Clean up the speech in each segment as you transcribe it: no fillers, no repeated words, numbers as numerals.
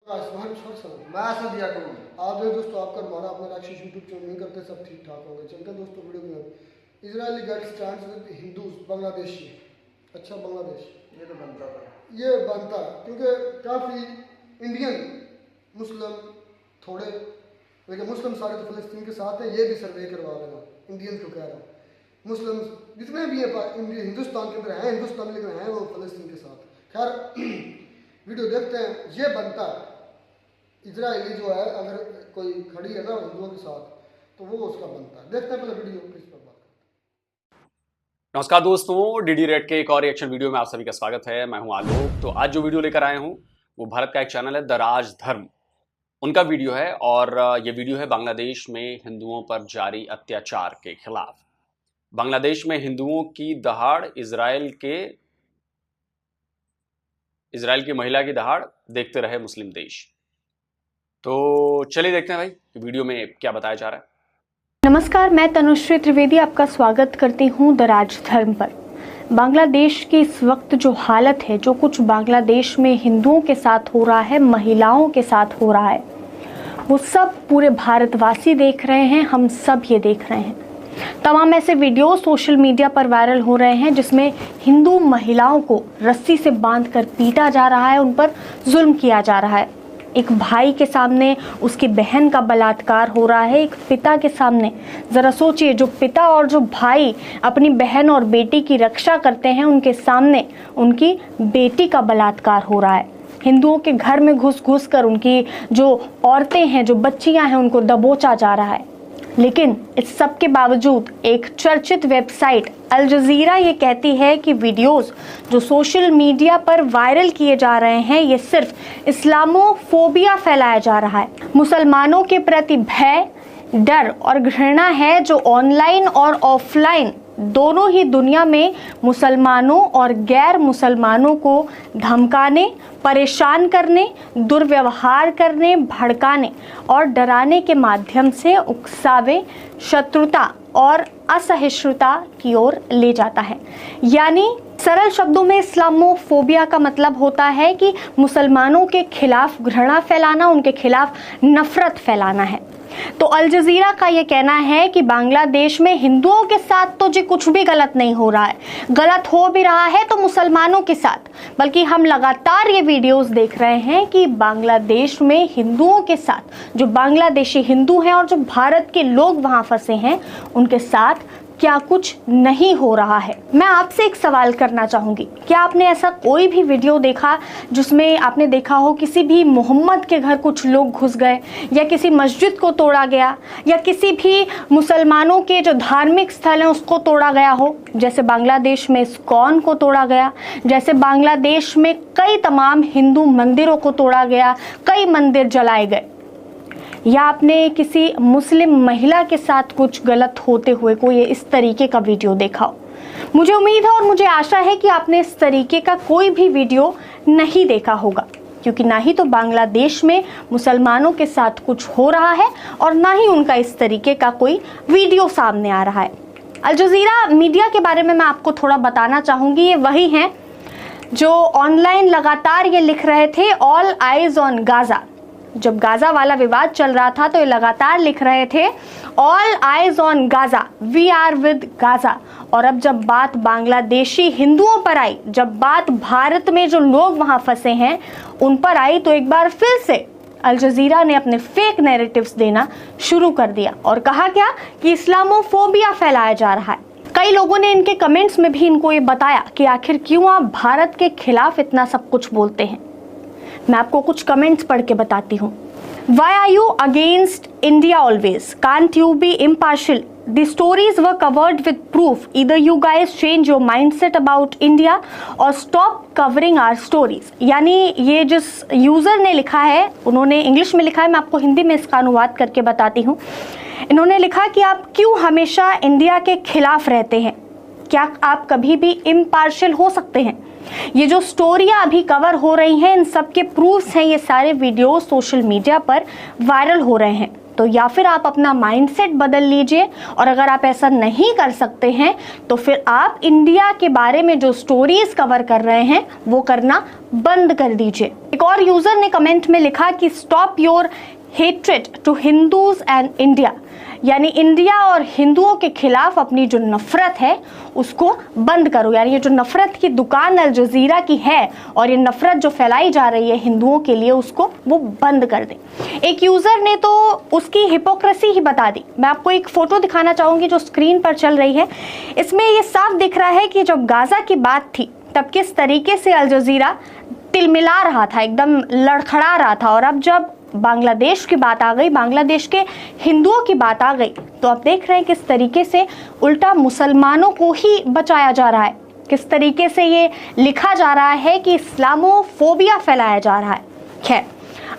मैं ऐसा दिया करूँ आप जो दोस्तों आपका हमारा अपना राक्षस यूट्यूब चैनल नहीं करते सब ठीक ठाक होंगे। चलते दोस्तों वीडियो में Israeli guide stands with Hindus Bangladeshi. अच्छा बांग्लादेश ये तो बनता क्योंकि काफ़ी इंडियन मुस्लिम थोड़े लेकिन मुस्लिम सारे तो फ़लस्तीन के साथ हैं। ये भी सर्वे करवा लेना इंडियन को कह रहा हूँ। मुस्लिम जितने भी है हिंदुस्तान के अंदर हैं हिंदुस्तान लेकिन हैं वो फ़लस्तीन के साथ। खैर वीडियो देखते हैं। ये बनता है इजरायली जो है अगर कोई खड़ी है ना हिंदुओं के साथ तो वो उसका बनता है। देखते हैं पहले वीडियो किस पर बात करते हैं। नमस्कार दोस्तों, डीडी रेड के एक और रिएक्शन वीडियो में आप सभी का स्वागत है। मैं हूं आलोक। तो आज जो वीडियो लेकर आए हूं वो भारत का एक चैनल है द राज धर्म, उनका वीडियो है और ये वीडियो है बांग्लादेश में हिंदुओं पर जारी अत्याचार के खिलाफ। बांग्लादेश में हिंदुओं की दहाड़, इजराइल की महिला की दहाड़ देखते रहे मुस्लिम देश। तो चलिए देखते हैं भाई कि वीडियो में क्या बताया जा रहा है। नमस्कार, मैं तनुश्री त्रिवेदी आपका स्वागत करती हूँ द राज धर्म पर। बांग्लादेश की इस वक्त जो हालत है, जो कुछ बांग्लादेश में हिंदुओं के साथ हो रहा है, महिलाओं के साथ हो रहा है, वो सब पूरे भारतवासी देख रहे हैं, हम सब ये देख रहे हैं। तमाम ऐसे वीडियो सोशल मीडिया पर वायरल हो रहे हैं जिसमें हिंदू महिलाओं को रस्सी से बांधकर पीटा जा रहा है, उन पर जुल्म किया जा रहा है। एक भाई के सामने उसकी बहन का बलात्कार हो रहा है, एक पिता के सामने। ज़रा सोचिए, जो पिता और जो भाई अपनी बहन और बेटी की रक्षा करते हैं, उनके सामने उनकी बेटी का बलात्कार हो रहा है। हिंदुओं के घर में घुस घुस कर उनकी जो औरतें हैं, जो बच्चियां हैं, उनको दबोचा जा रहा है। लेकिन इस सब के बावजूद एक चर्चित वेबसाइट अल जज़ीरा ये कहती है कि वीडियोस जो सोशल मीडिया पर वायरल किए जा रहे हैं, ये सिर्फ इस्लामोफोबिया फैलाया जा रहा है। मुसलमानों के प्रति भय, डर और घृणा है जो ऑनलाइन और ऑफलाइन दोनों ही दुनिया में मुसलमानों और गैर मुसलमानों को धमकाने, परेशान करने, दुर्व्यवहार करने, भड़काने और डराने के माध्यम से उकसावे, शत्रुता और असहिष्णुता की ओर ले जाता है। यानी सरल शब्दों में इस्लामोफोबिया का मतलब होता है कि मुसलमानों के खिलाफ घृणा फैलाना, उनके खिलाफ नफरत फैलाना है। तो अल जज़ीरा का ये कहना है कि बांग्लादेश में हिंदुओं के साथ तो जी कुछ भी गलत नहीं हो रहा है, गलत हो भी रहा है तो मुसलमानों के साथ। बल्कि हम लगातार ये वीडियोस देख रहे हैं कि बांग्लादेश में हिंदुओं के साथ, जो बांग्लादेशी हिंदू हैं और जो भारत के लोग वहाँ फंसे हैं, उनके साथ क्या कुछ नहीं हो रहा है। मैं आपसे एक सवाल करना चाहूँगी, क्या आपने ऐसा कोई भी वीडियो देखा जिसमें आपने देखा हो किसी भी मोहम्मद के घर कुछ लोग घुस गए, या किसी मस्जिद को तोड़ा गया, या किसी भी मुसलमानों के जो धार्मिक स्थल हैं उसको तोड़ा गया हो? जैसे बांग्लादेश में इस्कॉन को तोड़ा गया, जैसे बांग्लादेश में कई तमाम हिंदू मंदिरों को तोड़ा गया, कई मंदिर जलाए गए। या आपने किसी मुस्लिम महिला के साथ कुछ गलत होते हुए कोई इस तरीके का वीडियो देखा हो? मुझे उम्मीद है और मुझे आशा है कि आपने इस तरीके का कोई भी वीडियो नहीं देखा होगा, क्योंकि ना ही तो बांग्लादेश में मुसलमानों के साथ कुछ हो रहा है और ना ही उनका इस तरीके का कोई वीडियो सामने आ रहा है। अल जज़ीरा मीडिया के बारे में मैं आपको थोड़ा बताना चाहूँगी। ये वही हैं जो ऑनलाइन लगातार ये लिख रहे थे, ऑल आइज ऑन गाज़ा। जब गाज़ा वाला विवाद चल रहा था तो ये लगातार लिख रहे थे, all eyes on Gaza, we are with Gaza. और अब जब बात बांग्लादेशी हिंदुओं पर आई, जब बात भारत में जो लोग वहाँ फंसे हैं उन पर आई, तो एक बार फिर से अल जज़ीरा ने अपने फेक नैरेटिव्स देना शुरू कर दिया और कहा क्या कि इस्लामोफोबिया फैलाया जा रहा है। कई लोगों ने इनके कमेंट्स में भी इनको ये बताया कि आखिर क्यों आप भारत के खिलाफ इतना सब कुछ बोलते हैं। मैं आपको कुछ कमेंट्स पढ़ के बताती हूँ। Why are you against India always? Can't you be impartial? The stories were covered with proof. Either you guys change your mindset about India or stop covering our stories. यानी ये जिस यूज़र ने लिखा है, उन्होंने इंग्लिश में लिखा है, मैं आपको हिंदी में इसका अनुवाद करके बताती हूँ। इन्होंने लिखा कि आप क्यों हमेशा इंडिया के खिलाफ रहते हैं? क्या आप कभी भी इम्पार्शियल हो सकते हैं? ये जो स्टोरियां अभी कवर हो रही हैं, इन सब के प्रूफ्स हैं। ये सारे वीडियो सोशल मीडिया पर वायरल हो रहे हैं। तो या फिर आप अपना माइंडसेट बदल लीजिए, और अगर आप ऐसा नहीं कर सकते हैं तो फिर आप इंडिया के बारे में जो स्टोरीज कवर कर रहे हैं वो करना बंद कर दीजिए। एक और यूजर ने कमेंट में लिखा कि stop your hatred to Hindus and India, यानी इंडिया और हिंदुओं के खिलाफ अपनी जो नफरत है उसको बंद करो। यानी ये जो नफरत की दुकान अल जजीरा की है और ये नफरत जो फैलाई जा रही है हिंदुओं के लिए, उसको वो बंद कर दे। एक यूजर ने तो उसकी हिपोक्रेसी ही बता दी। मैं आपको एक फोटो दिखाना चाहूंगी जो स्क्रीन पर चल रही है। इसमें ये साफ दिख रहा है कि जब गाजा की बात थी तब किस तरीके से अल जजीरा तिलमिला रहा था, एकदम लड़खड़ा रहा था, और अब जब बांग्लादेश की बात आ गई, बांग्लादेश के हिंदुओं की बात आ गई, तो आप देख रहे हैं किस तरीके से उल्टा मुसलमानों को ही बचाया जा रहा है, किस तरीके से ये लिखा जा रहा है कि इस्लामोफोबिया फैलाया जा रहा है। खैर,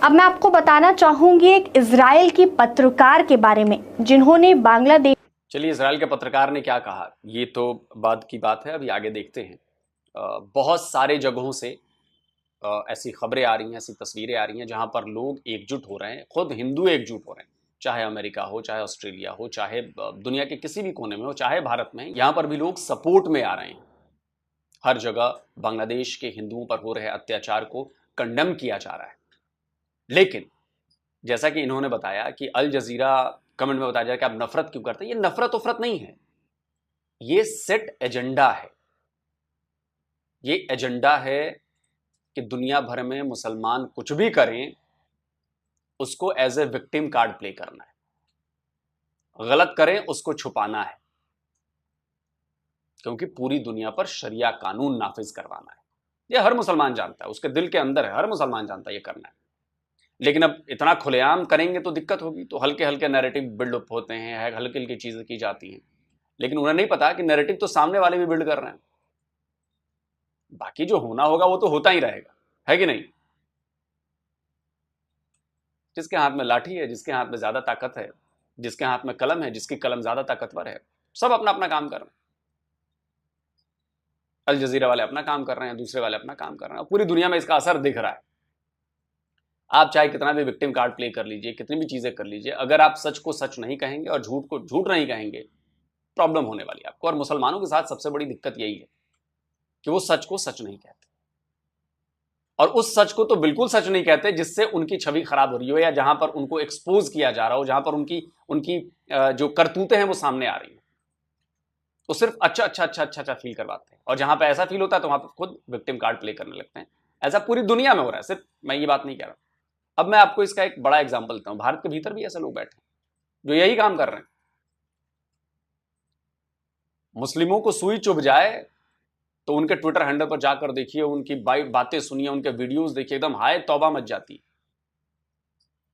अब मैं आपको बताना चाहूंगी एक इजराइल की पत्रकार के बारे में जिन्होंने बांग्लादेश। चलिए, इजराइल के पत्रकार ने क्या कहा ये तो बाद की बात है, अभी आगे देखते हैं। बहुत सारे जगहों से ऐसी खबरें आ रही हैं, ऐसी तस्वीरें आ रही हैं जहां पर लोग एकजुट हो रहे हैं, खुद हिंदू एकजुट हो रहे हैं, चाहे अमेरिका हो, चाहे ऑस्ट्रेलिया हो, चाहे दुनिया के किसी भी कोने में हो, चाहे भारत में, यहां पर भी लोग सपोर्ट में आ रहे हैं। हर जगह बांग्लादेश के हिंदुओं पर हो रहे अत्याचार को कंडेम किया जा रहा है। लेकिन जैसा कि इन्होंने बताया कि अल जजीरा कमेंट में बताया जा रहा है कि आप नफरत क्यों करते हैं, ये नफरत उफरत नहीं है, ये सेट एजेंडा है। ये एजेंडा है कि दुनिया भर में मुसलमान कुछ भी करें उसको as a victim card play करना है, गलत करें उसको छुपाना है, क्योंकि पूरी दुनिया पर शरिया कानून नाफिज करवाना है। ये हर मुसलमान जानता है, उसके दिल के अंदर है, हर मुसलमान जानता है ये करना है। लेकिन अब इतना खुलेआम करेंगे तो दिक्कत होगी, तो हल्के हल्के नैरेटिव बिल्डअप होते हैं, हल्की हल्की चीजें की जाती हैं, लेकिन उन्हें नहीं पता कि नैरेटिव तो सामने वाले भी बिल्ड कर रहे हैं। बाकी जो होना होगा वो तो होता ही रहेगा, है कि नहीं। जिसके हाथ में लाठी है, जिसके हाथ में ज्यादा ताकत है, जिसके हाथ में कलम है, जिसकी कलम ज्यादा ताकतवर है, सब अपना अपना काम कर रहे हैं। अल जजीरा वाले अपना काम कर रहे हैं, दूसरे वाले अपना काम कर रहे हैं, पूरी दुनिया में इसका असर दिख रहा है। आप चाहे कितना भी विक्टिम कार्ड प्ले कर लीजिए, कितनी भी चीजें कर लीजिए, अगर आप सच को सच नहीं कहेंगे और झूठ को झूठ नहीं कहेंगे, प्रॉब्लम होने वाली है आपको। और मुसलमानों के साथ सबसे बड़ी दिक्कत यही है कि वो सच को सच नहीं कहते, और उस सच को तो बिल्कुल सच नहीं कहते जिससे उनकी छवि खराब हो रही हो, या जहां पर उनको एक्सपोज किया जा रहा हो, जहां पर उनकी उनकी जो करतूतें हैं वो सामने आ रही हैं, तो सिर्फ अच्छा अच्छा अच्छा अच्छा अच्छा फील करवाते हैं। और जहां पर ऐसा फील होता है तो वहां पर खुद विक्टिम कार्ड प्ले करने लगते हैं। ऐसा पूरी दुनिया में हो रहा है, सिर्फ मैं ये बात नहीं कह रहा। अब मैं आपको इसका एक बड़ा एग्जाम्पल देता हूं। भारत के भीतर भी ऐसे लोग बैठे हैं जो यही काम कर रहे हैं। मुस्लिमों को सुई चुभ जाए तो उनके ट्विटर हैंडल पर जाकर देखिए, उनकी बातें सुनिए, उनके वीडियोस देखिए, एकदम हाय तौबा मच जाती है।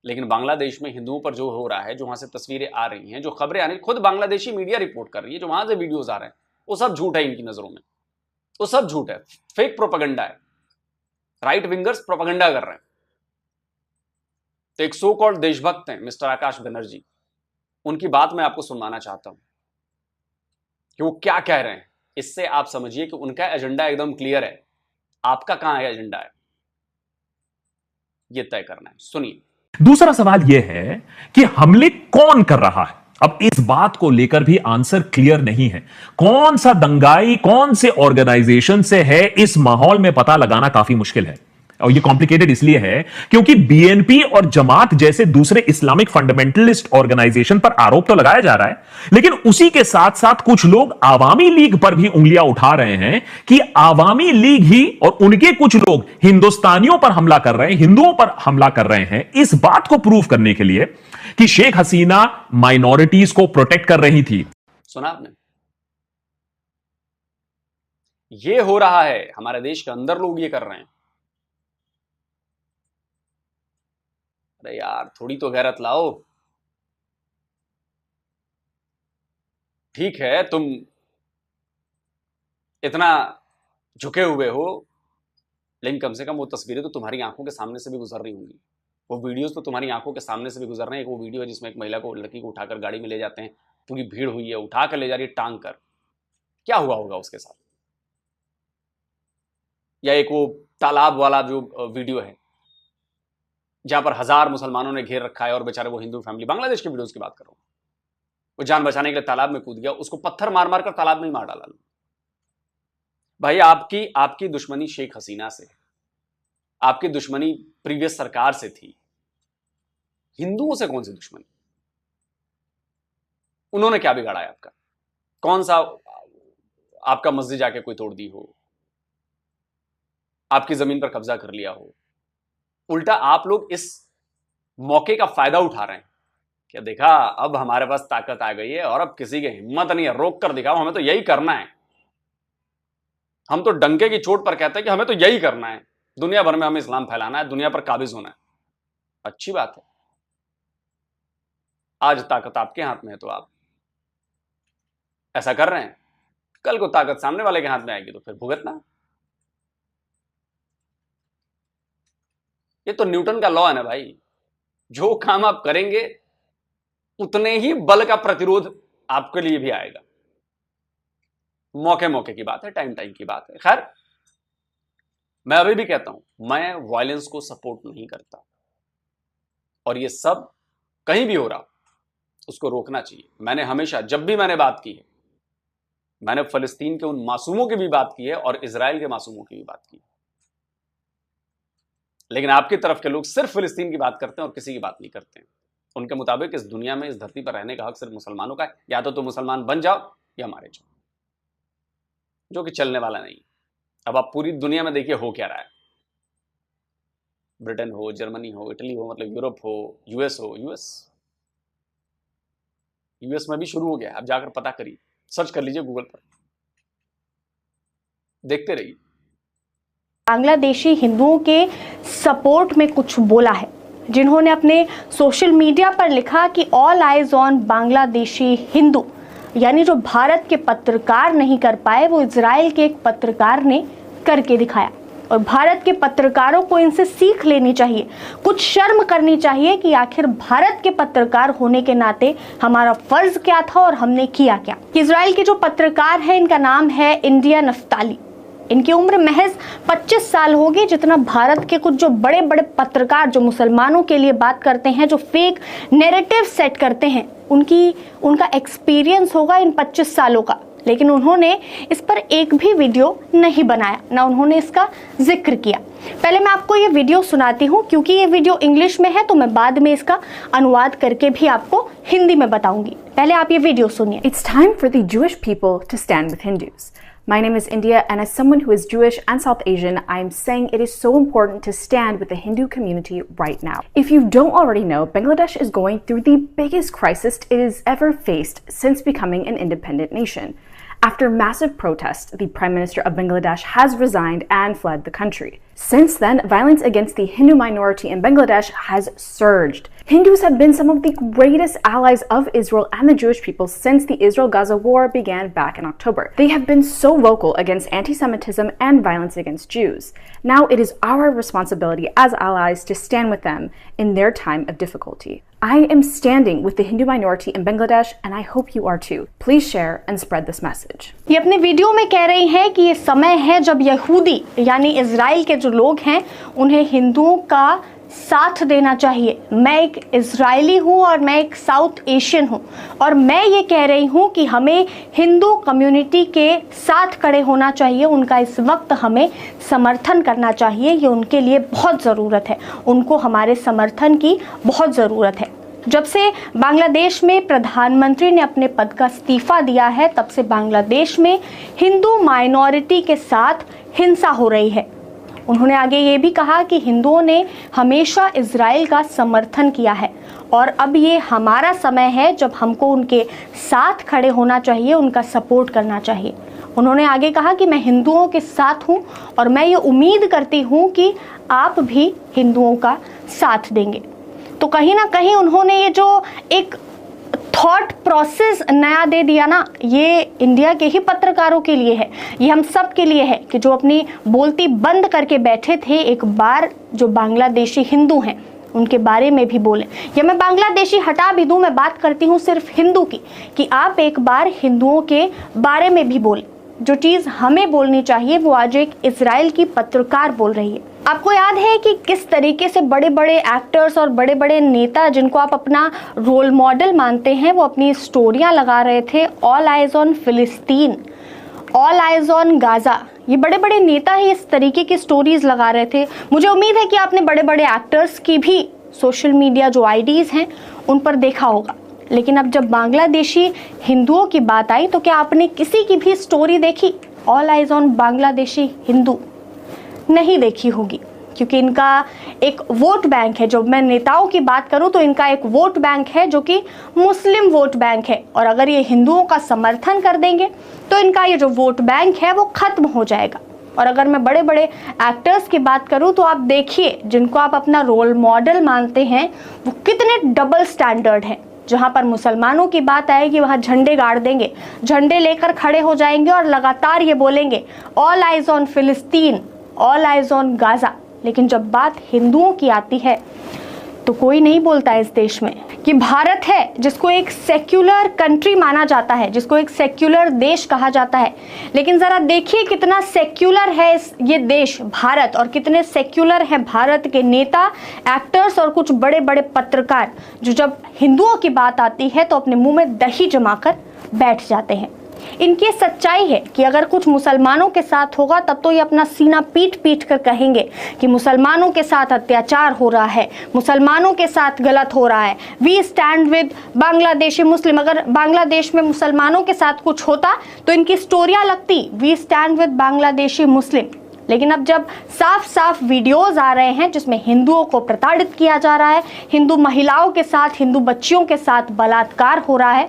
लेकिन बांग्लादेश में हिंदुओं पर जो हो रहा है, जो वहां से तस्वीरें आ रही हैं, जो खबरें आ रही हैं, खुद बांग्लादेशी मीडिया रिपोर्ट कर रही है, जो वहां से वीडियोस आ रहे हैं, वो सब झूठ है इनकी नजरों में, वो सब झूठ है, फेक प्रोपेगेंडा है, राइट विंगर्स प्रोपेगेंडा कर रहे हैं। तो एक सो कॉल्ड देशभक्त हैं मिस्टर आकाश बनर्जी, उनकी बात मैं आपको सुनवाना चाहता हूं कि वो क्या कह रहे हैं। इससे आप समझिए कि उनका एजेंडा एकदम क्लियर है, आपका कहां है एजेंडा है, ये तय करना है। सुनिए। दूसरा सवाल यह है कि हमले कौन कर रहा है। अब इस बात को लेकर भी आंसर क्लियर नहीं है। कौन सा दंगाई कौन से ऑर्गेनाइजेशन से है, इस माहौल में पता लगाना काफी मुश्किल है। और यह कॉम्प्लिकेटेड इसलिए है क्योंकि बीएनपी और जमात जैसे दूसरे इस्लामिक फंडामेंटलिस्ट ऑर्गेनाइजेशन पर आरोप तो लगाया जा रहा है, लेकिन उसी के साथ साथ कुछ लोग आवामी लीग पर भी उंगलियां उठा रहे हैं कि आवामी लीग ही और उनके कुछ लोग हिंदुस्तानियों पर हमला कर रहे हैं, हिंदुओं पर हमला कर रहे हैं, इस बात को प्रूव करने के लिए कि शेख हसीना माइनॉरिटीज को प्रोटेक्ट कर रही थी। सुना आपने? ये हो रहा है, हमारे देश के अंदर लोग ये कर रहे हैं। अरे यार, थोड़ी तो गैरत लाओ। ठीक है, तुम इतना झुके हुए हो, लेकिन कम से कम वो तस्वीरें तो तुम्हारी आंखों के सामने से भी गुजर रही होंगी, वो वीडियोस तो तुम्हारी आंखों के सामने से भी गुजर रहे हैं। एक वो वीडियो है जिसमें एक महिला को, लड़की को उठाकर गाड़ी में ले जाते हैं, पूरी भीड़ हुई है, उठाकर ले जा रही है टांग कर। क्या हुआ होगा उसके साथ? या एक वो तालाब वाला जो वीडियो है, जहां पर 1000 मुसलमानों ने घेर रखा है और बेचारे वो हिंदू फैमिली, बांग्लादेश की वीडियोस की बात कर रहा हूं, वो जान बचाने के लिए तालाब में कूद गया, उसको पत्थर मार मार कर तालाब में ही मार डाला। भाई आपकी दुश्मनी शेख हसीना से, आपकी दुश्मनी प्रीवियस सरकार से थी, हिंदुओं से कौन सी दुश्मनी? उन्होंने क्या बिगाड़ा है आपका? कौन सा आपका मस्जिद जाके कोई तोड़ दी हो, आपकी जमीन पर कब्जा कर लिया हो? उल्टा आप लोग इस मौके का फायदा उठा रहे हैं। क्या देखा, अब हमारे पास ताकत आ गई है और अब किसी की हिम्मत नहीं है, रोक कर दिखाओ, हमें तो यही करना है। हम तो डंके की चोट पर कहते हैं कि हमें तो यही करना है, दुनिया भर में हमें इस्लाम फैलाना है, दुनिया पर काबिज होना है। अच्छी बात है, आज ताकत आपके हाथ में है तो आप ऐसा कर रहे हैं, कल को ताकत सामने वाले के हाथ में आएगी तो फिर भुगतना। ये तो न्यूटन का लॉ है ना भाई, जो काम आप करेंगे उतने ही बल का प्रतिरोध आपके लिए भी आएगा। मौके मौके की बात है, टाइम टाइम की बात है। खैर, मैं अभी भी कहता हूं, मैं वायलेंस को सपोर्ट नहीं करता और ये सब कहीं भी हो रहा उसको रोकना चाहिए। मैंने हमेशा, जब भी मैंने बात की है, मैंने फलस्तीन के उन मासूमों की भी बात की है और इजराइल के मासूमों की भी बात की है। लेकिन आपकी तरफ के लोग सिर्फ फिलिस्तीन की बात करते हैं और किसी की बात नहीं करते हैं। उनके मुताबिक इस दुनिया में, इस धरती पर रहने का हक सिर्फ मुसलमानों का है, या तो मुसलमान बन जाओ या मारे जाओ, जो कि चलने वाला नहीं। अब आप पूरी दुनिया में देखिए हो क्या रहा है, ब्रिटेन हो, जर्मनी हो, इटली हो, मतलब यूरोप हो, यूएस हो, यूएस में भी शुरू हो गया। आप जाकर पता करिए, सर्च कर लीजिए गूगल पर, देखते रहिए। बांग्लादेशी हिंदुओं के सपोर्ट में कुछ बोला है, जिन्होंने अपने सोशल मीडिया पर लिखा कि all eyes on Bangladeshi Hindu, यानी जो भारत के पत्रकार नहीं कर पाए वो इजराइल के एक पत्रकार ने करके दिखाया। और भारत के पत्रकारों को इनसे सीख लेनी चाहिए, कुछ शर्म करनी चाहिए कि आखिर भारत के पत्रकार होने के नाते हमारा फर्ज क्या था और हमने किया क्या। इजराइल के जो पत्रकार हैं, इनका नाम है इंडिया नफ्ताली। इनकी उम्र महज 25 साल होगी, जितना भारत के कुछ जो बड़े बड़े पत्रकार जो मुसलमानों के लिए बात करते हैं, जो फेक नैरेटिव सेट करते हैं, उनका एक्सपीरियंस होगा इन 25 सालों का। लेकिन उन्होंने इस पर एक भी वीडियो नहीं बनाया, ना उन्होंने इसका जिक्र किया। पहले मैं आपको ये वीडियो सुनाती हूँ, क्योंकि ये वीडियो इंग्लिश में है तो मैं बाद में इसका अनुवाद करके भी आपको हिंदी में बताऊंगी। पहले आप ये वीडियो सुनिए। It's time for the Jewish people to stand with Hindus. My name is India, and as someone who is Jewish and South Asian, I am saying it is so important to stand with the Hindu community right now. If you don't already know, Bangladesh is going through the biggest crisis it has ever faced since becoming an independent nation. After massive protests, the Prime Minister of Bangladesh has resigned and fled the country. Since then, violence against the Hindu minority in Bangladesh has surged. Hindus have been some of the greatest allies of Israel and the Jewish people since the Israel-Gaza war began back in October. They have been so vocal against anti-Semitism and violence against Jews. Now it is our responsibility as allies to stand with them in their time of difficulty. I am standing with the Hindu minority in Bangladesh, and I hope you are too. Please share and spread this message. ये अपने video में कह रही हैं कि ये समय है जब यहूदी यानी इजराइल के जो लोग हैं उन्हें हिंदुओं का साथ देना चाहिए। मैं एक इजरायली हूँ और मैं एक साउथ एशियन हूँ, और मैं ये कह रही हूँ कि हमें हिंदू कम्युनिटी के साथ खड़े होना चाहिए। उनका इस वक्त हमें समर्थन करना चाहिए, ये उनके लिए बहुत ज़रूरत है, उनको हमारे समर्थन की बहुत ज़रूरत है। जब से बांग्लादेश में प्रधानमंत्री ने अपने पद का इस्तीफा दिया है, तब से बांग्लादेश में हिंदू माइनॉरिटी के साथ हिंसा हो रही है। उन्होंने आगे ये भी कहा कि हिंदुओं ने हमेशा इजराइल का समर्थन किया है और अब ये हमारा समय है जब हमको उनके साथ खड़े होना चाहिए, उनका सपोर्ट करना चाहिए। उन्होंने आगे कहा कि मैं हिंदुओं के साथ हूँ और मैं ये उम्मीद करती हूँ कि आप भी हिंदुओं का साथ देंगे। तो कहीं ना कहीं उन्होंने ये जो एक थॉट प्रोसेस नया दे दिया ना, ये इंडिया के ही पत्रकारों के लिए है, ये हम सब के लिए है कि जो अपनी बोलती बंद करके बैठे थे, एक बार जो बांग्लादेशी हिंदू हैं उनके बारे में भी बोलें। या मैं बांग्लादेशी हटा भी दूं, मैं बात करती हूं सिर्फ हिंदू की, कि आप एक बार हिंदुओं के बारे में भी बोलें। जो चीज़ हमें बोलनी चाहिए वो आज एक इजराइल की पत्रकार बोल रही है। आपको याद है कि किस तरीके से बड़े बड़े एक्टर्स और बड़े बड़े नेता जिनको आप अपना रोल मॉडल मानते हैं वो अपनी स्टोरियां लगा रहे थे, ऑल आइज ऑन फिलिस्तीन, ऑल आइज ऑन गाजा। ये बड़े बड़े नेता ही इस तरीके की स्टोरीज लगा रहे थे। मुझे उम्मीद है कि आपने बड़े बड़े एक्टर्स की भी सोशल मीडिया जो आईडीज हैं उन पर देखा होगा, लेकिन अब जब बांग्लादेशी हिंदुओं की बात आई तो क्या आपने किसी की भी स्टोरी देखी all eyes on Bangladeshi Hindu? नहीं देखी होगी, क्योंकि इनका एक वोट बैंक है। जब मैं नेताओं की बात करूं तो इनका एक वोट बैंक है जो कि मुस्लिम वोट बैंक है, और अगर ये हिंदुओं का समर्थन कर देंगे तो इनका ये जो वोट बैंक है वो खत्म हो जाएगा। और अगर मैं बड़े बड़े एक्टर्स की बात करूं तो आप देखिए, जिनको आप अपना रोल मॉडल मानते हैं वो कितने डबल स्टैंडर्ड हैं। जहां पर मुसलमानों की बात आएगी वहां झंडे गाड़ देंगे, झंडे लेकर खड़े हो जाएंगे और लगातार ये बोलेंगे ऑल आइज ऑन फिलिस्तीन, ऑल आइज ऑन गाजा। लेकिन जब बात हिंदुओं की आती है तो कोई नहीं बोलता इस देश में कि भारत है जिसको एक सेक्युलर कंट्री माना जाता है, जिसको एक सेक्युलर देश कहा जाता है। लेकिन जरा देखिए कितना सेक्युलर है ये देश भारत, और कितने सेक्युलर हैं भारत के नेता, एक्टर्स और कुछ बड़े बड़े पत्रकार, जो जब हिंदुओं की बात आती है तो अपने मुंह में दही जमाकर बैठ जाते हैं। इनकी सच्चाई है कि अगर कुछ मुसलमानों के साथ होगा तब तो ये अपना सीना पीट पीट कर कहेंगे कि मुसलमानों के साथ अत्याचार हो रहा है, मुसलमानों के साथ गलत हो रहा है, वी स्टैंड विद बांग्लादेशी मुस्लिम। अगर बांग्लादेश में मुसलमानों के साथ कुछ होता तो इनकी स्टोरियां लगती वी स्टैंड विद बांग्लादेशी मुस्लिम। लेकिन अब जब साफ साफ वीडियोस आ रहे हैं जिसमें हिंदुओं को प्रताड़ित किया जा रहा है, हिंदू महिलाओं के साथ, हिंदू बच्चियों के साथ बलात्कार हो रहा है,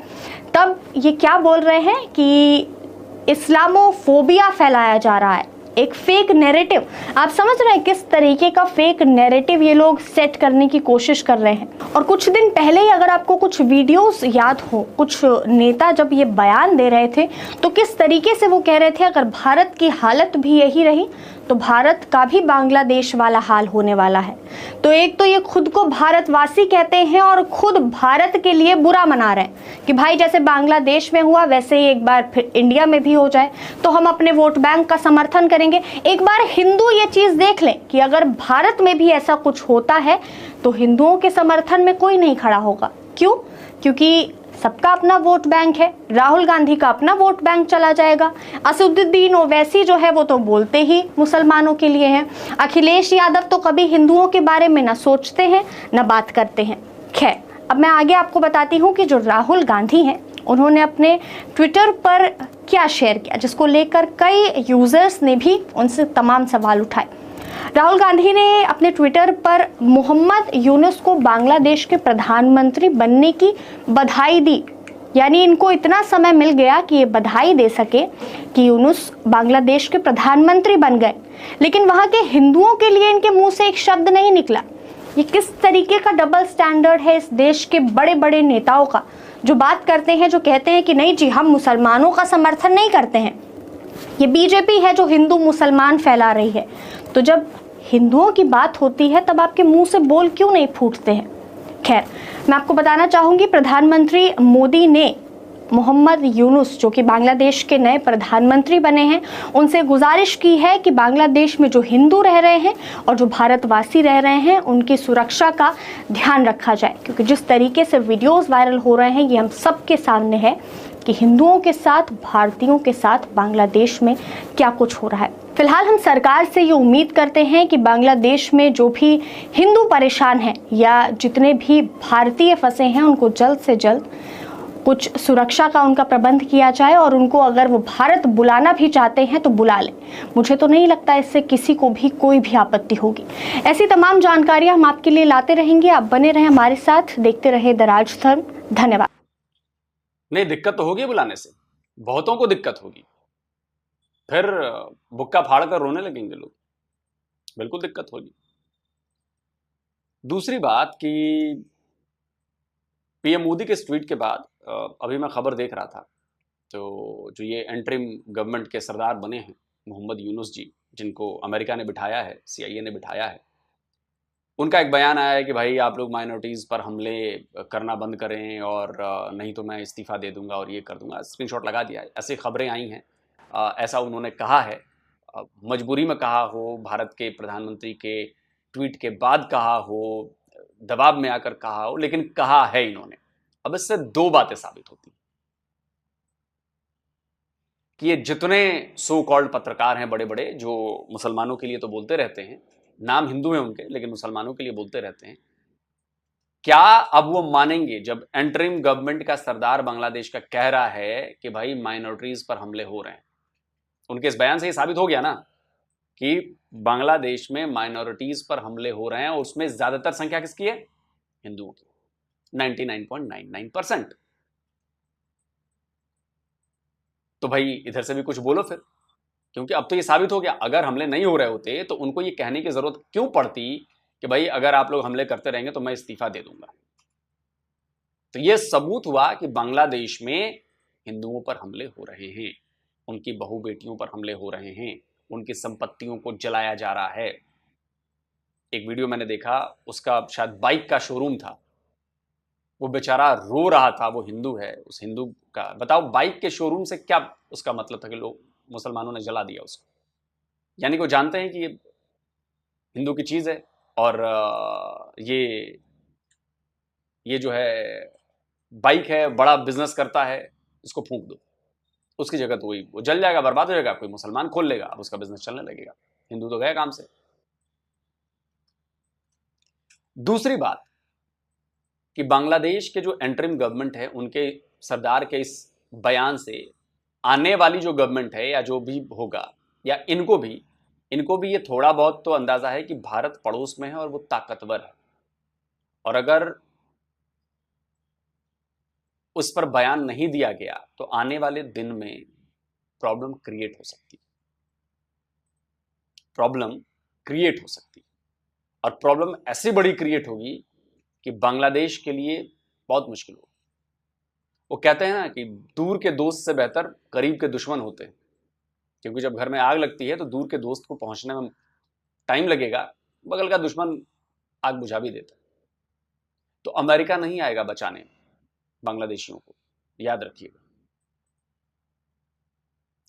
तब ये क्या बोल रहे हैं कि इस्लामोफोबिया फैलाया जा रहा है, एक फेक नैरेटिव। आप समझ रहे हैं किस तरीके का फेक नैरेटिव ये लोग सेट करने की कोशिश कर रहे हैं। और कुछ दिन पहले ही अगर आपको कुछ वीडियोस याद हो, कुछ नेता जब ये बयान दे रहे थे तो किस तरीके से वो कह रहे थे अगर भारत की हालत भी यही रही तो भारत का भी बांग्लादेश वाला हाल होने वाला है। तो एक तो ये खुद को भारतवासी कहते हैं और खुद भारत के लिए बुरा मना रहे हैं कि भाई जैसे बांग्लादेश में हुआ वैसे ही एक बार फिर इंडिया में भी हो जाए तो हम अपने वोट बैंक का समर्थन करेंगे। एक बार हिंदू ये चीज देख लें कि अगर भारत में भी ऐसा कुछ होता है तो हिंदुओं के समर्थन में कोई नहीं खड़ा होगा। क्यों? क्योंकि सबका अपना वोट बैंक है। राहुल गांधी का अपना वोट बैंक चला जाएगा। असदुद्दीन ओवैसी जो है वो तो बोलते ही मुसलमानों के लिए हैं। अखिलेश यादव तो कभी हिंदुओं के बारे में ना सोचते हैं ना बात करते हैं। खैर, अब मैं आगे आपको बताती हूँ कि जो राहुल गांधी हैं उन्होंने अपने ट्विटर पर क्या शेयर किया, जिसको लेकर कई यूजर्स ने भी उनसे तमाम सवाल उठाए। राहुल गांधी ने अपने ट्विटर पर मोहम्मद यूनुस को बांग्लादेश के प्रधानमंत्री बनने की बधाई दी। यानी इनको इतना समय मिल गया कि ये बधाई दे सके कि यूनुस बांग्लादेश के प्रधानमंत्री बन गए, लेकिन वहां के हिंदुओं के लिए इनके मुंह से एक शब्द नहीं निकला। ये किस तरीके का डबल स्टैंडर्ड है इस देश के बड़े बड़े नेताओं का, जो बात करते हैं, जो कहते हैं कि नहीं जी हम मुसलमानों का समर्थन नहीं करते हैं। ये बीजेपी है जो हिंदू मुसलमान फैला रही है। तो जब हिंदुओं की बात होती है तब आपके मुंह से बोल क्यों नहीं फूटते हैं? खैर, मैं आपको बताना चाहूंगी प्रधानमंत्री मोदी ने मोहम्मद यूनुस जो कि बांग्लादेश के नए प्रधानमंत्री बने हैं उनसे गुजारिश की है कि बांग्लादेश में जो हिंदू रह रहे हैं और जो भारतवासी रह रहे हैं उनकी सुरक्षा का ध्यान रखा जाए, क्योंकि जिस तरीके से वीडियोस वायरल हो रहे हैं ये हम सबके सामने है कि हिंदुओं के साथ, भारतीयों के साथ बांग्लादेश में क्या कुछ हो रहा है। फिलहाल हम सरकार से ये उम्मीद करते हैं कि बांग्लादेश में जो भी हिंदू परेशान हैं या जितने भी भारतीय फंसे हैं उनको जल्द से जल्द कुछ सुरक्षा का उनका प्रबंध किया जाए, और उनको अगर वो भारत बुलाना भी चाहते हैं तो बुला लें। मुझे तो नहीं लगता इससे किसी को भी कोई भी आपत्ति होगी। ऐसी तमाम जानकारियां हम आपके लिए लाते रहेंगे। आप बने रहें हमारे साथ, देखते रहे द राजधर्म। धन्यवाद। नहीं, दिक्कत तो होगी बुलाने से, बहुतों को दिक्कत होगी, फिर बुक्का फाड़ कर रोने लगेंगे लोग, बिल्कुल दिक्कत होगी। दूसरी बात कि पीएम मोदी के इस ट्वीट के बाद अभी मैं खबर देख रहा था, तो जो ये एंटरिम गवर्नमेंट के सरदार बने हैं मोहम्मद यूनुस जी, जिनको अमेरिका ने बिठाया है, सीआईए ने बिठाया है, उनका एक बयान आया है कि भाई आप लोग माइनॉरिटीज़ पर हमले करना बंद करें और नहीं तो मैं इस्तीफ़ा दे दूंगा और ये कर दूंगा। स्क्रीनशॉट लगा दिया है, ऐसी खबरें आई हैं। ऐसा उन्होंने कहा है। मजबूरी में कहा हो, भारत के प्रधानमंत्री के ट्वीट के बाद कहा हो, दबाव में आकर कहा हो, लेकिन कहा है इन्होंने। अब इससे दो बातें साबित होती कि ये जितने सो कॉल्ड पत्रकार हैं बड़े बड़े, जो मुसलमानों के लिए तो बोलते रहते हैं, नाम हिंदू है उनके लेकिन मुसलमानों के लिए बोलते रहते हैं, क्या अब वो मानेंगे जब एंटरिम गवर्नमेंट का सरदार बांग्लादेश का कह रहा है कि भाई माइनॉरिटीज पर हमले हो रहे हैं? उनके इस बयान से ये साबित हो गया ना कि बांग्लादेश में माइनॉरिटीज पर हमले हो रहे हैं, और उसमें ज्यादातर संख्या किसकी है? हिंदुओं की, 99.99%। तो भाई इधर से भी कुछ बोलो फिर, क्योंकि अब तो ये साबित हो गया, अगर हमले नहीं हो रहे होते तो उनको ये कहने की जरूरत क्यों पड़ती कि भाई अगर आप लोग हमले करते रहेंगे तो मैं इस्तीफा दे दूंगा। तो ये सबूत हुआ कि बांग्लादेश में हिंदुओं पर हमले हो रहे हैं, उनकी बहू बेटियों पर हमले हो रहे हैं, उनकी संपत्तियों को जलाया जा रहा है। एक वीडियो मैंने देखा, उसका शायद बाइक का शोरूम था, वो बेचारा रो रहा था, वो हिंदू है, उस हिंदू का बताओ बाइक के शोरूम से क्या उसका मतलब था कि लोग मुसलमानों ने जला दिया उसको। यानी कि वो जानते हैं कि ये हिंदू की चीज है और ये जो है बाइक है, बड़ा बिजनेस करता है, इसको फूंक दो। उसकी जगह तो वही वो जल जाएगा, बर्बाद हो जाएगा, कोई मुसलमान खोल लेगा, अब उसका बिजनेस चलने लगेगा, हिंदू तो गए काम से। दूसरी बात कि बांग्लादेश के जो एंटरिम गवर्नमेंट है, उनके सरदार के इस बयान से आने वाली जो गवर्नमेंट है या जो भी होगा, या इनको भी ये थोड़ा बहुत तो अंदाजा है कि भारत पड़ोस में है और वो ताकतवर है, और अगर उस पर बयान नहीं दिया गया तो आने वाले दिन में प्रॉब्लम क्रिएट हो सकती है, और प्रॉब्लम ऐसी बड़ी क्रिएट होगी कि बांग्लादेश के लिए बहुत मुश्किल होगा। वो कहते हैं ना कि दूर के दोस्त से बेहतर करीब के दुश्मन होते हैं, क्योंकि जब घर में आग लगती है तो दूर के दोस्त को पहुंचने में टाइम लगेगा, बगल का दुश्मन आग बुझा भी देता है। तो अमेरिका नहीं आएगा बचाने बांग्लादेशियों को, याद रखिएगा।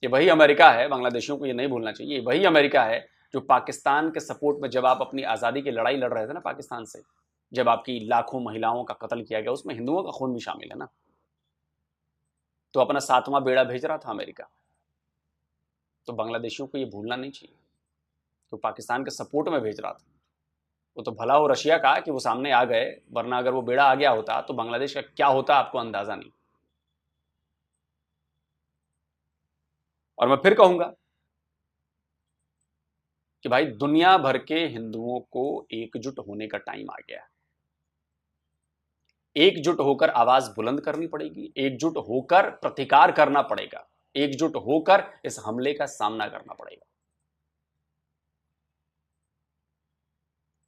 ये वही अमेरिका है, बांग्लादेशियों को ये नहीं भूलना चाहिए, वही अमेरिका है जो पाकिस्तान के सपोर्ट में, जब आप अपनी आज़ादी की लड़ाई लड़ रहे थे ना पाकिस्तान से, जब आपकी लाखों महिलाओं का कत्ल किया गया, उसमें हिंदुओं का खून भी शामिल है ना, तो अपना 7वां बेड़ा भेज रहा था अमेरिका। तो बांग्लादेशियों को ये भूलना नहीं चाहिए, तो पाकिस्तान के सपोर्ट में भेज रहा था। वो तो भला हो रशिया का कि वो सामने आ गए, वरना अगर वो बेड़ा आ गया होता तो बांग्लादेश का क्या होता आपको अंदाजा नहीं। और मैं फिर कहूंगा कि भाई दुनिया भर के हिंदुओं को एकजुट होने का टाइम आ गया है। एकजुट होकर आवाज बुलंद करनी पड़ेगी, एकजुट होकर प्रतिकार करना पड़ेगा, एकजुट होकर इस हमले का सामना करना पड़ेगा।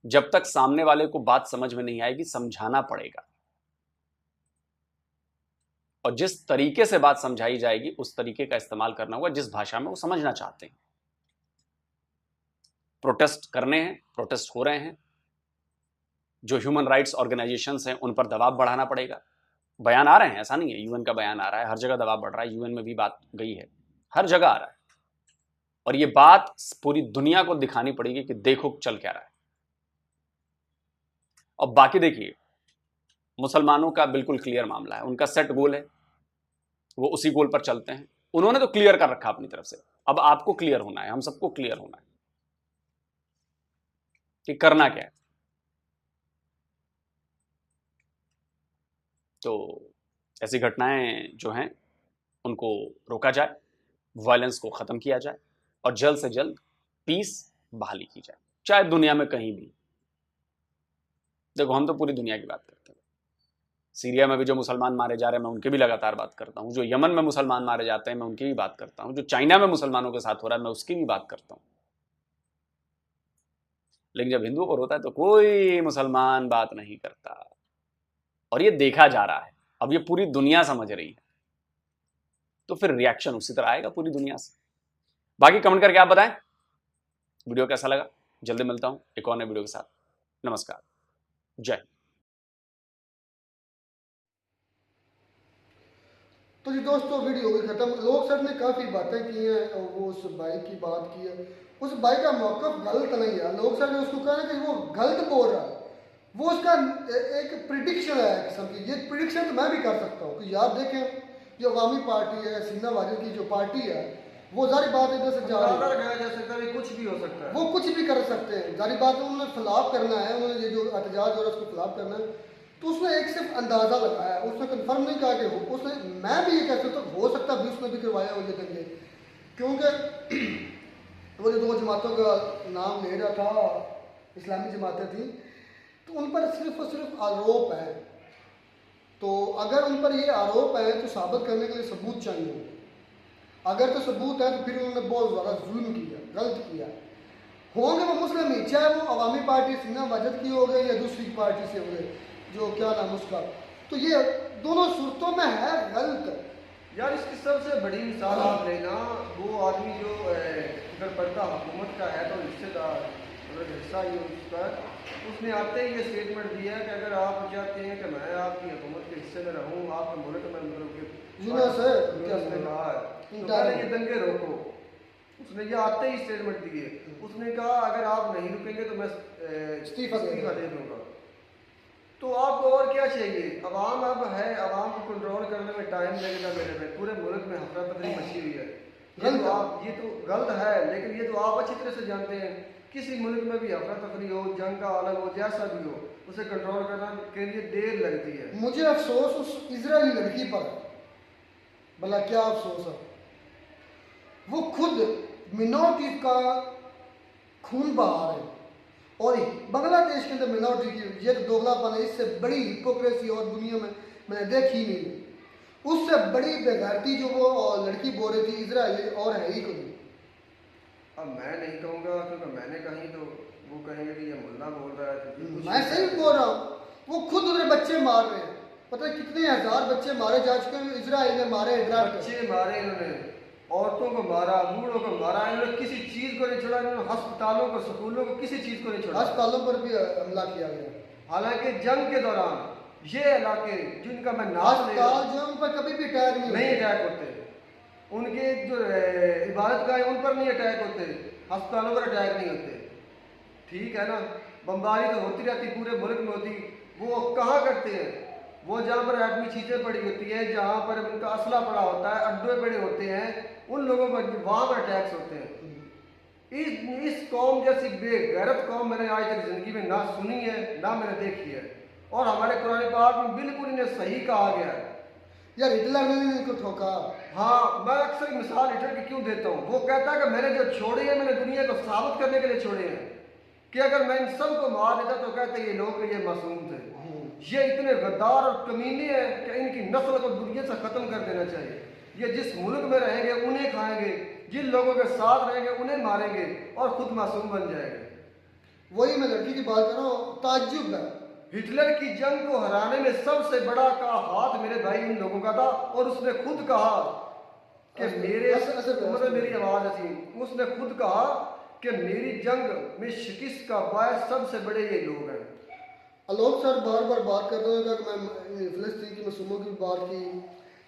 जब तक सामने वाले को बात समझ में नहीं आएगी, समझाना पड़ेगा, और जिस तरीके से बात समझाई जाएगी उस तरीके का इस्तेमाल करना होगा जिस भाषा में वो समझना चाहते हैं। प्रोटेस्ट करने हैं, प्रोटेस्ट हो रहे हैं, जो ह्यूमन राइट्स ऑर्गेनाइजेशंस हैं उन पर दबाव बढ़ाना पड़ेगा। बयान आ रहे हैं, ऐसा नहीं है, यूएन का बयान आ रहा है, हर जगह दबाव बढ़ रहा है, यूएन में भी बात गई है, हर जगह आ रहा है, और ये बात पूरी दुनिया को दिखानी पड़ेगी कि देखो चल क्या रहा है। और बाकी देखिए, मुसलमानों का बिल्कुल क्लियर मामला है, उनका सेट गोल है, वो उसी गोल पर चलते हैं, उन्होंने तो क्लियर कर रखा अपनी तरफ से। अब आपको क्लियर होना है, हम सबको क्लियर होना है कि करना क्या है। तो ऐसी घटनाएं जो हैं उनको रोका जाए, वायलेंस को खत्म किया जाए, और जल्द से जल्द पीस बहाली की जाए, चाहे दुनिया में कहीं भी। देखो हम तो पूरी दुनिया की बात करते हैं, सीरिया में भी जो मुसलमान मारे जा रहे हैं मैं उनकी भी लगातार बात करता हूं, जो यमन में मुसलमान मारे जाते हैं मैं उनकी भी बात करता हूं, जो चाइना में मुसलमानों के साथ हो रहा है मैं उसकी भी बात करता हूं। लेकिन जब हिंदुओं पर होता है तो कोई मुसलमान बात नहीं करता, और ये देखा जा रहा है, अब ये पूरी दुनिया समझ रही है, तो फिर रिएक्शन उसी तरह आएगा पूरी दुनिया से। बाकी कमेंट करके आप बताएं वीडियो कैसा लगा। जल्दी मिलता हूं एक और नए वीडियो के साथ। नमस्कार, जय हिंद। तो जी दोस्तों वीडियो हो गई खत्म। लोग सर ने काफ़ी बातें की हैं और वो उस भाई की बात की है, उस भाई का मौक़िफ़ गलत नहीं है। लोग सर ने उसको कहा कि वो गलत बोल रहा है, वो उसका एक प्रिडिक्शन है किस्म की। ये प्रिडिक्शन तो मैं भी कर सकता हूँ कि यार देखें जो अवामी पार्टी है, सीना वाजिद की जो पार्टी है, वो जारी बात इधर से जा रही है, जा सकता है, कुछ भी हो सकता है, वो कुछ भी कर सकते हैं। जारी बात है उन्होंने खिलाफ करना है, उन्होंने ये जो एहतजाज हो रहा है उसको खिलाफ करना है। तो उसने एक सिर्फ अंदाज़ा लगाया, उसने कंफर्म नहीं कहा कि हो। उसने, मैं भी ये कह सकता हूँ हो सकता भी उसने भी करवाया हो ये दंगे, क्योंकि वो जो दो जमातों का नाम ले रहा था, इस्लामी जमातें थी, तो उन पर सिर्फ और सिर्फ आरोप है। तो अगर उन पर ये आरोप है तो साबित करने के लिए सबूत चाहिए। अगर तो सबूत है तो फिर उन्होंने बहुत ज़्यादा जुल्म किया, गलत किया। होंगे वो मुस्लिम ही, चाहे वो अवामी पार्टी सीना वाजिद की हो गई या दूसरी पार्टी से हो गए, जो क्या नाम उसका, तो ये दोनों सूरतों में है गलत। यार इसकी सबसे बड़ी मिसाल आप लेना, वो आदमी जो अगर पर्दा हुकूमत का है तो हिस्सेदार, अगर हिस्सा ही उसका, उसने आते ही ये स्टेटमेंट दिया है कि अगर आप चाहते हैं कि मैं आपकी हुकूमत के हिस्से में रहूँ, आपके मुल्क में मतलब कि उसने कहा है तो पहले ये दंगे रोको। उसने ये आते ही स्टेटमेंट दिए, उसने कहा अगर आप नहीं रुकेंगे तो मैं इस्तीफा दे दूंगा। तो आपको और क्या चाहिए? अवाम अब है, अवाम को कंट्रोल करने में टाइम लगेगा मेरे में, पूरे मुल्क में हफरा तफरी मची हुई है। ये तो गलत है, लेकिन ये तो आप अच्छी तरह से जानते हैं, किसी मुल्क में भी हफरा तफरी हो, जंग का आलम हो, जैसा भी हो, उसे कंट्रोल करने के लिए देर लगती है। मुझे अफसोस उस इजरायली लड़की पर है, भला क्या अफसोस है। वो खुद मिनॉरिटी का खून बहा रहे, और बांग्लादेश के अंदर मिनॉरिटी की ये दोगलापन है, इससे बड़ी हिपोक्रेसी और दुनिया में मैंने देखी नहीं। उससे बड़ी बेगैरती जो वो लड़की बोल रही थी इजराइली, और है ही कोई। अब मैं नहीं कहूँगा, क्योंकि मैंने कहीं तो वो कहेंगे कि ये मुल्ला बोल रहा है। मैं सही बोल रहा हूँ, वो खुद उधर बच्चे मार रहे हैं। पता है कितने हजार बच्चे मारे जा चुके हैं इजराइल में, मारे बच्चे मारे इन्होंने, औरतों को मारा, बूढ़ों को मारा, इन्होंने किसी चीज को नहीं छोड़ा। इन्होंने अस्पतालों को, स्कूलों को, किसी चीज को नहीं छोड़ा। अस्पतालों पर भी हमला किया गया। हालांकि जंग के दौरान ये इलाके जिनका मैं नाम ले रहा हूं, जंग पर कभी भी अटैक नहीं अटैक होते, उनके जो इबादत गाह उन पर नहीं अटैक होते, अस्पतालों पर अटैक नहीं होते। ठीक है ना, बमबारी तो होती रहती, पूरे मुल्क में होती। वो कहाँ करते हैं? वो जहाँ पर एटमी चीज़ें पड़ी होती है, जहाँ पर उनका असला पड़ा होता है, अड्डे पड़े होते हैं, उन लोगों पर वहाँ पर अटैक्स होते हैं। इस कौम जैसी बेगैरत कौम मैंने आज तक जिंदगी में ना सुनी है, ना मैंने देखी है। और हमारे कुरान पाक में बिल्कुल इन्हें सही कहा गया है। यार हिटलर ने इनको ठोका। हाँ, मैं अक्सर मिसाल हिटलर की क्यों देता हूँ। वो कहता है कि मैंने जो छोड़े हैं, मैंने दुनिया को साबित करने के लिए छोड़े हैं कि अगर मैं इन सब को मार देता तो कहते ये लोग ये मासूम थे। ये इतने गद्दार और कमीने हैं कि इनकी नस्ल को दुनिया से खत्म कर देना चाहिए। ये जिस मुल्क में रहेंगे उन्हें खाएंगे, जिन लोगों के साथ रहेंगे उन्हें मारेंगे और खुद मासूम बन जाएंगे। वही मैं लड़की की बात कर रहा हूँ, ताज्जुब है। हिटलर की जंग को हराने में सबसे बड़ा का हाथ मेरे भाई इन लोगों का था, और उसने खुद कहा कि मतलब मेरी आवाज ऐसी, उसने खुद कहा कि मेरी जंग में शिकस्त का बायस सबसे बड़े ये लोग हैं। आलोक सर बार बार बात कर रहे हैं कि मैं फिलिस्तीन की मसूमों की बात की,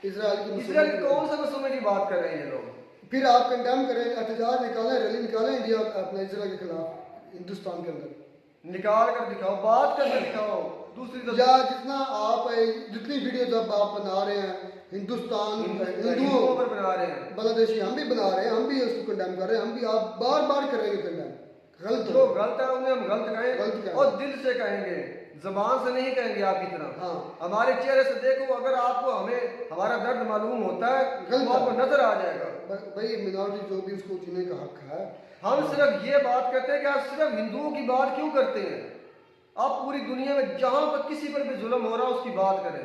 इजराइल की इजराइल कौन से मसूमे की बात कर रहे हैं ये लोग? फिर आप कंडेम करें, एहतजाज निकालें, रैली निकालें इंडिया अपने इजराइल के खिलाफ, हिंदुस्तान के अंदर निकाल कर दिखाओ, बात करके दिखाओ। दूसरी या जितना आप जितनी वीडियो जब आप बना रहे हैं हिंदुस्तान हिंदुओं पर बना रहे हैं, बांग्लादेशी हम भी बना रहे हैं, हम भी उसको कंडेम कर रहे हैं, हम भी आप बार बार करेंगे कंडेम। गलत जो गलत है उन्हें हम गलत गलत कहें, और दिल से कहेंगे, जबान से नहीं कहेंगे आपकी तरह। हाँ, हमारे चेहरे से देखो, अगर आपको हमें हमारा दर्द मालूम होता है तो आपको नजर आ जाएगा। भाई मिनॉरिटी जो भी उसको जीने का हक है। हम सिर्फ ये बात करते हैं कि आप सिर्फ हिंदुओं की बात क्यों करते हैं? आप पूरी दुनिया में जहां पर किसी पर भी जुल्म हो रहा है उसकी बात करें।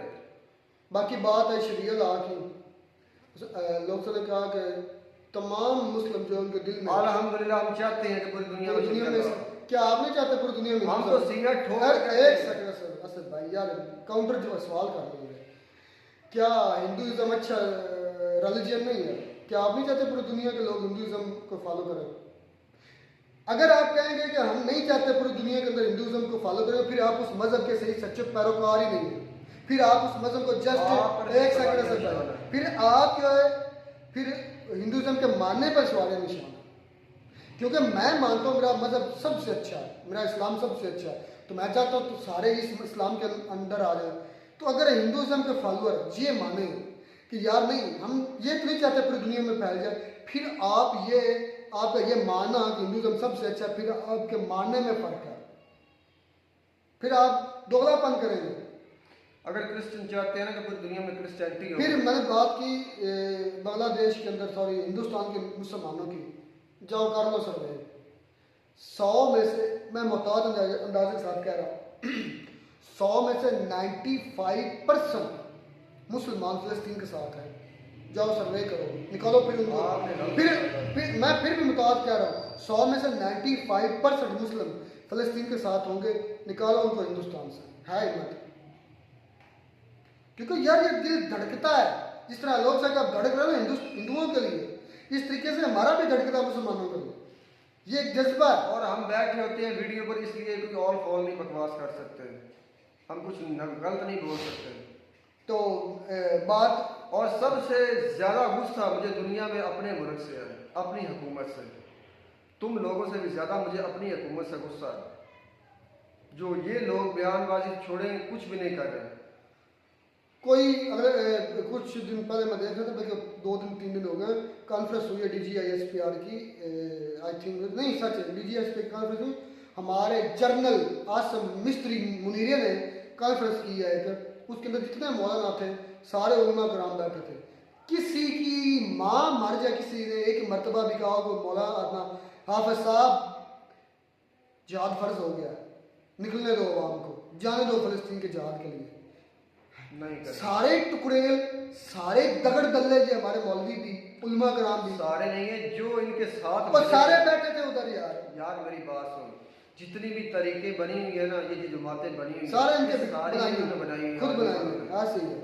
बाकी बात है शरीया ला की, लोग ने कहा कि तमाम मुस्लिम जो उनके दिल में, अल्हम्दुलिल्लाह हम चाहते हैं कि पूरी दुनिया में, क्या आप नहीं चाहते पूरी दुनिया में? हम तो सीना ठोक एक सेकंड सर, असद भाई यार काउंटर जो सवाल कर रहे हैं, क्या हिंदुइज्म अच्छा रिलीजन नहीं है? क्या आप नहीं चाहते पूरी दुनिया के लोग हिंदुइज्म को फॉलो करें? अगर आप कहेंगे कि हम नहीं चाहते पूरी दुनिया के अंदर हिंदुइज्म को फॉलो करें, फिर आप उस मजहब के सही सच्चे पैरोकार ही नहीं है। फिर आप उस मजहब को जस्ट एक सेकंड से फिर आप जो है फिर हिंदुज्म के मानने पर सवाल निशान, क्योंकि मैं मानता हूँ मेरा मजहब सबसे अच्छा है, मेरा इस्लाम सबसे अच्छा है, तो मैं चाहता हूँ तो सारे इस इस्लाम के अंदर आ जाए। तो अगर हिंदुज्म के फॉलोअर ये माने कि यार नहीं हम ये तो नहीं चाहते पूरी दुनिया में फैल जाए, फिर आपका ये मानना कि हिंदुज्म सबसे अच्छा, फिर आपके मानने में फर्क है, फिर आप दोगलापन करेंगे। अगर क्रिश्चियन चाहते हैं ना कि पूरी दुनिया में क्रिश्चियनिटी हो। फिर मैंने बात की बांग्लादेश के अंदर, सॉरी हिंदुस्तान के मुसलमानों की, जाओ कर लो सर्वे, 100 में से मैं मोहताज अंदाजे के साथ कह रहा हूँ 100 में से 95% मुसलमान फिलिस्तीन के साथ है। जाओ सर्वे करो, निकालो फिर उनको, फिर मैं फिर भी मुताद कह रहा हूँ 100 में से 95% मुस्लिम फिलिस्तीन के साथ होंगे, निकालो उनको हिंदुस्तान से, है हिम्मत। क्योंकि यार ये दिल धड़कता है, जिस तरह लोग सब धड़क रहे हैं हिंदुओं के लिए, इस तरीके से हमारा भी धड़कता है मुसलमानों के लिए, ये एक जज्बा है। और हम बैठे होते हैं वीडियो पर इसलिए कोई ऑल फॉल नहीं बकवास कर सकते, हम कुछ गलत नहीं बोल सकते। तो बात, और सबसे ज्यादा गुस्सा मुझे दुनिया में अपने मुल्क से है, अपनी हुकूमत से। तुम लोगों से भी ज्यादा मुझे अपनी हुकूमत से गुस्सा है, जो ये लोग बयानबाजी छोड़े कुछ भी नहीं कर रहे। कोई अगर कुछ दिन पहले मैं देख रहा था, बल्कि 2-3 दिन हो गए, कॉन्फ्रेंस हुई है DGISPR की, आई थिंक नहीं सच है, DGISPR की कॉन्फ्रेंस हुई, हमारे जनरल आसम मिस्त्री मुनीरिया ने कॉन्फ्रेंस की है एक, उसके अंदर जितने मौलाना थे सारे उलमा कराम बैठे थे। किसी की माँ मर जाए, किसी ने एक मरतबा भी कहा को मौला अपना हाफिज साहब जिहाद फर्ज हो गया, निकलने दो आवाम को, जाने दो फिलिस्तीन के जिहाद के लिए, नहीं कर सारे टुकड़े, सारे दगड़ दल्ले जो हमारे मौलवी भी, उलमा कराम भी, सारे नहीं है जो इनके साथ और सारे बैठे थे उधर। यार मेरी बात सुन, जितनी भी तरीके बनी हुई है ना, ये जमातें बनी हुई सारे इनके सारी इन्होंने बनाई हुई है, खुद बनाई हुई, ऐसे ही है,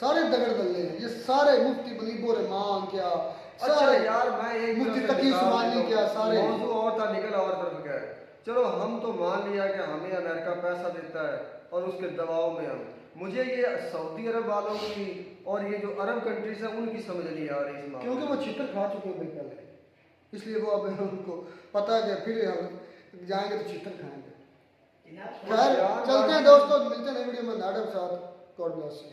सारे दगड़ दल्ले हैं ये सारे, मुफ्ती मुनीब रहमान क्या, अच्छा यार मैं एक मुफ्ती तकी उस्मानी क्या, सारे मौजूद और था, निकल और तरफ गए। चलो हम तो मान लिया कि हमें अमेरिका पैसा देता है और उसके दबाव में हम, मुझे ये सऊदी अरब वालों की और ये जो अरब कंट्रीज है उनकी समझ नहीं आ रही इस मामले, क्योंकि वो छितर खा चुके हैं भाई पहले, इसलिए वो अब उनको पता है कि फिर हम जाएंगे तो छितर खाएंगे। खैर चलते हैं दोस्तों, मिलते हैं नई वीडियो में नाडम साथ, गॉड ब्लेस यू।